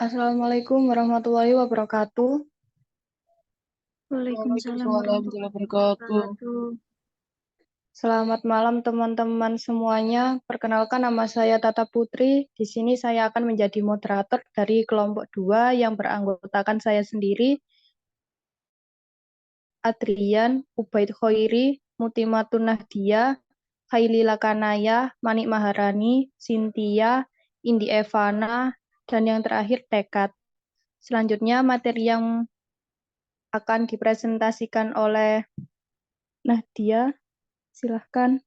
Assalamualaikum warahmatullahi wabarakatuh. Waalaikumsalam warahmatullahi wabarakatuh. Selamat malam teman-teman semuanya. Perkenalkan nama saya Tata Putri. Di sini saya akan menjadi moderator dari kelompok 2 yang beranggotakan saya sendiri, Adrian, Ubaid Khoiri, Mutimatun Nahdia, Haili Lakanaya, Manik Maharani, Cynthia, Indi Evana, dan yang terakhir Tekad. Selanjutnya materi yang akan dipresentasikan oleh Nahdia. Silahkan.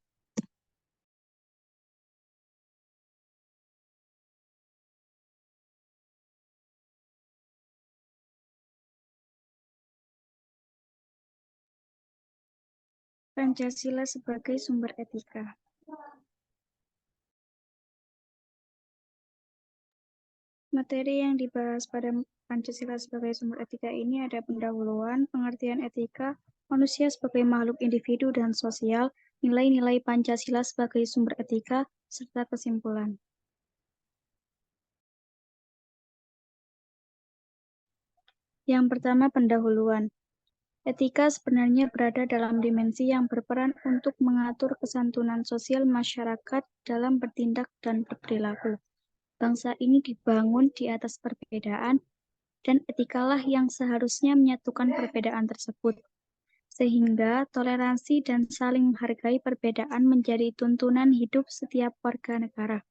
Pancasila sebagai sumber etika. Materi yang dibahas pada Pancasila sebagai sumber etika ini ada pendahuluan, pengertian etika, manusia sebagai makhluk individu dan sosial, nilai-nilai Pancasila sebagai sumber etika, serta kesimpulan. Yang pertama, pendahuluan. Etika sebenarnya berada dalam dimensi yang berperan untuk mengatur kesantunan sosial masyarakat dalam bertindak dan berperilaku. Bangsa ini dibangun di atas perbedaan, dan etikalah yang seharusnya menyatukan perbedaan tersebut. Sehingga toleransi dan saling menghargai perbedaan menjadi tuntunan hidup setiap warga negara.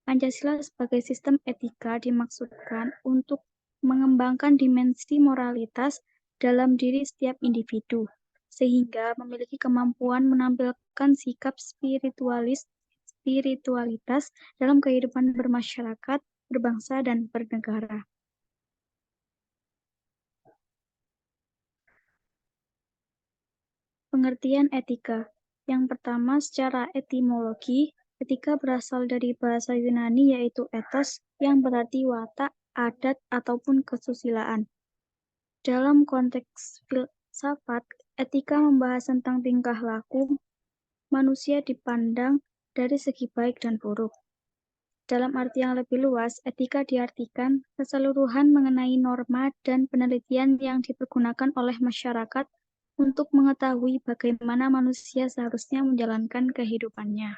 Pancasila sebagai sistem etika dimaksudkan untuk mengembangkan dimensi moralitas dalam diri setiap individu, sehingga memiliki kemampuan menampilkan sikap spiritualitas dalam kehidupan bermasyarakat, berbangsa, dan bernegara. Pengertian etika. Yang pertama, secara etimologi, etika berasal dari bahasa Yunani yaitu ethos, yang berarti watak, adat, ataupun kesusilaan. Dalam konteks filsafat, etika membahas tentang tingkah laku manusia dipandang dari segi baik dan buruk. Dalam arti yang lebih luas, etika diartikan keseluruhan mengenai norma dan penelitian yang dipergunakan oleh masyarakat untuk mengetahui bagaimana manusia seharusnya menjalankan kehidupannya.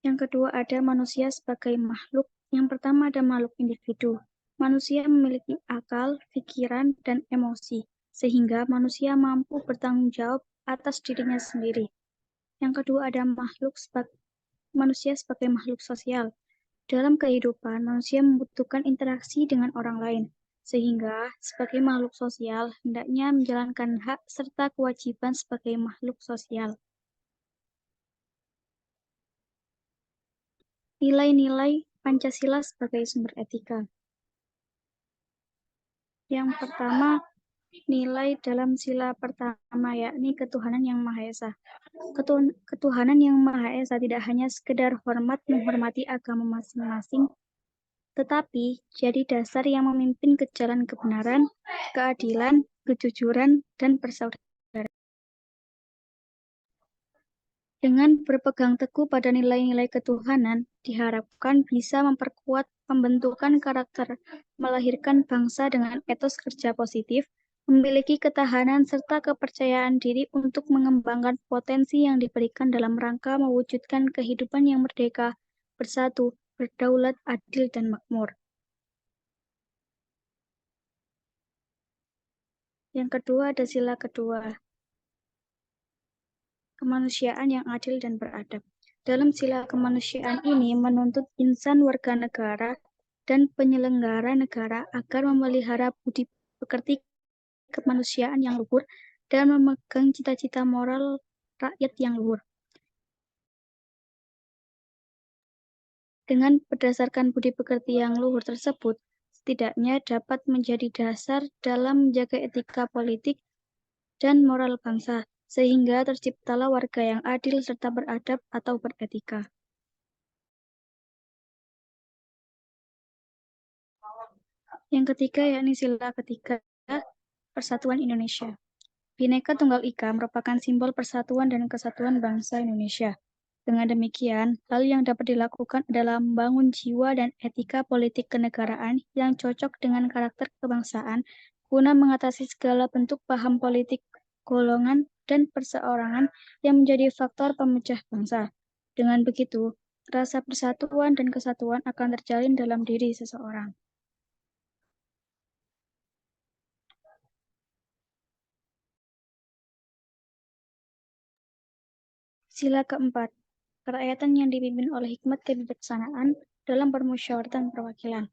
Yang kedua ada manusia sebagai makhluk. Yang pertama ada makhluk individu. Manusia memiliki akal, pikiran, dan emosi, sehingga manusia mampu bertanggung jawab atas dirinya sendiri. Yang kedua ada manusia sebagai makhluk sosial. Dalam kehidupan, manusia membutuhkan interaksi dengan orang lain, sehingga sebagai makhluk sosial hendaknya menjalankan hak serta kewajiban sebagai makhluk sosial. Nilai-nilai Pancasila sebagai sumber etika. Yang pertama, nilai dalam sila pertama yakni ketuhanan yang Maha Esa. Ketuhanan yang Maha Esa tidak hanya sekedar menghormati agama masing-masing, tetapi jadi dasar yang memimpin ke jalan kebenaran, keadilan, kejujuran, dan persaudaraan. Dengan berpegang teguh pada nilai-nilai ketuhanan, diharapkan bisa memperkuat pembentukan karakter, melahirkan bangsa dengan etos kerja positif, memiliki ketahanan serta kepercayaan diri untuk mengembangkan potensi yang diberikan dalam rangka mewujudkan kehidupan yang merdeka, bersatu, berdaulat, adil, dan makmur. Yang kedua ada sila kedua, kemanusiaan yang adil dan beradab. Dalam sila kemanusiaan ini menuntut insan warga negara dan penyelenggara negara agar memelihara budi pekerti kemanusiaan yang luhur dan memegang cita-cita moral rakyat yang luhur. Dengan berdasarkan budi pekerti yang luhur tersebut, setidaknya dapat menjadi dasar dalam menjaga etika politik dan moral bangsa, sehingga terciptalah warga yang adil serta beradab atau beretika. Yang ketiga yakni sila ketiga, Persatuan Indonesia. Bhinneka Tunggal Ika merupakan simbol persatuan dan kesatuan bangsa Indonesia. Dengan demikian, hal yang dapat dilakukan adalah membangun jiwa dan etika politik kenegaraan yang cocok dengan karakter kebangsaan guna mengatasi segala bentuk paham politik, golongan, dan perseorangan yang menjadi faktor pemecah bangsa. Dengan begitu, rasa persatuan dan kesatuan akan terjalin dalam diri seseorang. Sila keempat, kerakyatan yang dipimpin oleh hikmat kebijaksanaan dalam permusyawaratan perwakilan.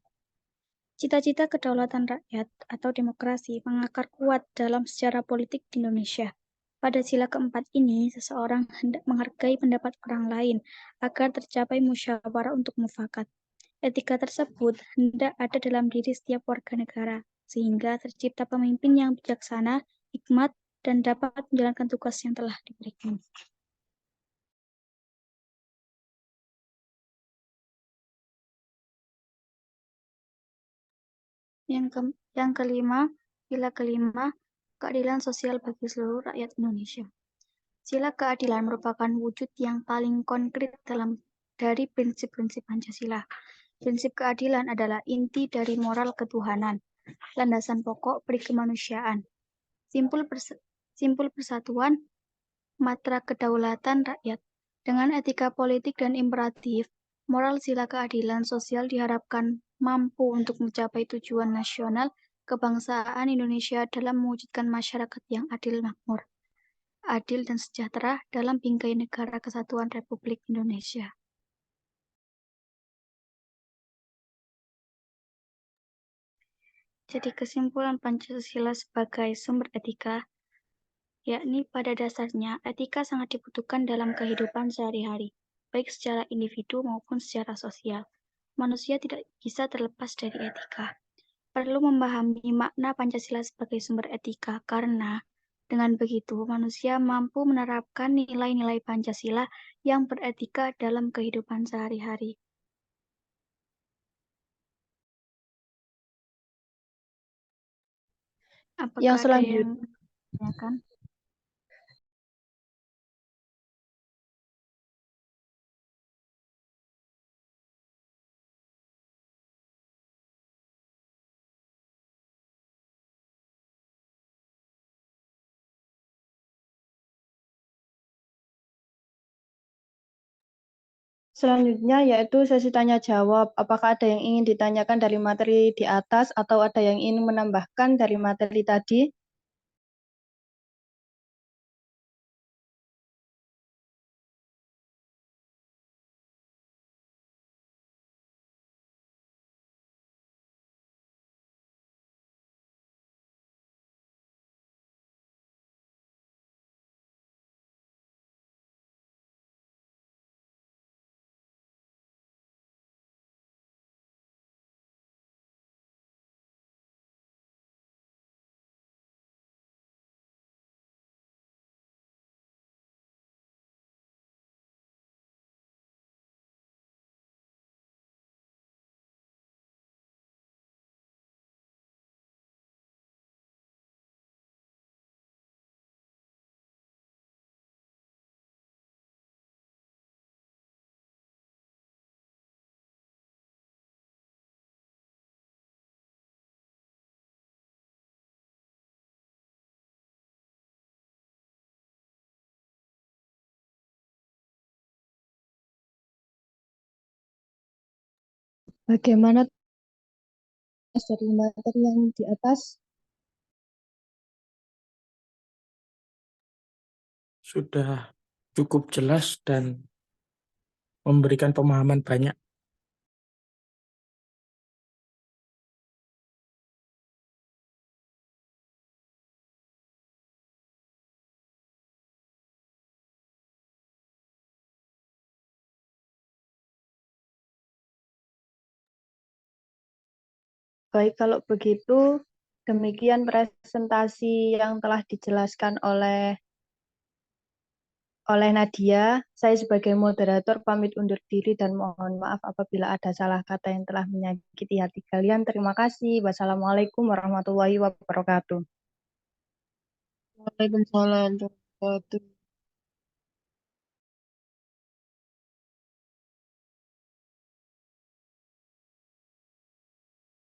Cita-cita kedaulatan rakyat atau demokrasi mengakar kuat dalam sejarah politik di Indonesia. Pada sila keempat ini, seseorang hendak menghargai pendapat orang lain agar tercapai musyawarah untuk mufakat. Etika tersebut hendak ada dalam diri setiap warga negara, sehingga tercipta pemimpin yang bijaksana, hikmat, dan dapat menjalankan tugas yang telah diberikan. Yang kelima, sila kelima, keadilan sosial bagi seluruh rakyat Indonesia. Sila keadilan merupakan wujud yang paling konkret dari prinsip-prinsip Pancasila. Prinsip keadilan adalah inti dari moral ketuhanan, landasan pokok perikemanusiaan, simpul persatuan, matra kedaulatan rakyat. Dengan etika politik dan imperatif, moral sila keadilan sosial diharapkan mampu untuk mencapai tujuan nasional kebangsaan Indonesia dalam mewujudkan masyarakat yang adil makmur, adil dan sejahtera dalam bingkai negara kesatuan Republik Indonesia. Jadi kesimpulan Pancasila sebagai sumber etika, yakni pada dasarnya etika sangat dibutuhkan dalam kehidupan sehari-hari, baik secara individu maupun secara sosial. Manusia tidak bisa terlepas dari etika. Perlu memahami makna Pancasila sebagai sumber etika karena dengan begitu manusia mampu menerapkan nilai-nilai Pancasila yang beretika dalam kehidupan sehari-hari. Apakah Yang ada selanjutnya, yang ditanyakan? yaitu sesi tanya jawab. Apakah ada yang ingin ditanyakan dari materi di atas atau ada yang ingin menambahkan dari materi tadi? Bagaimana dari materi yang di atas? Sudah cukup jelas dan memberikan pemahaman banyak. Baik, kalau begitu, demikian presentasi yang telah dijelaskan oleh Nadia. Saya sebagai moderator pamit undur diri dan mohon maaf apabila ada salah kata yang telah menyakiti hati kalian. Terima kasih. Wassalamualaikum warahmatullahi wabarakatuh. Waalaikumsalam warahmatullahi wabarakatuh.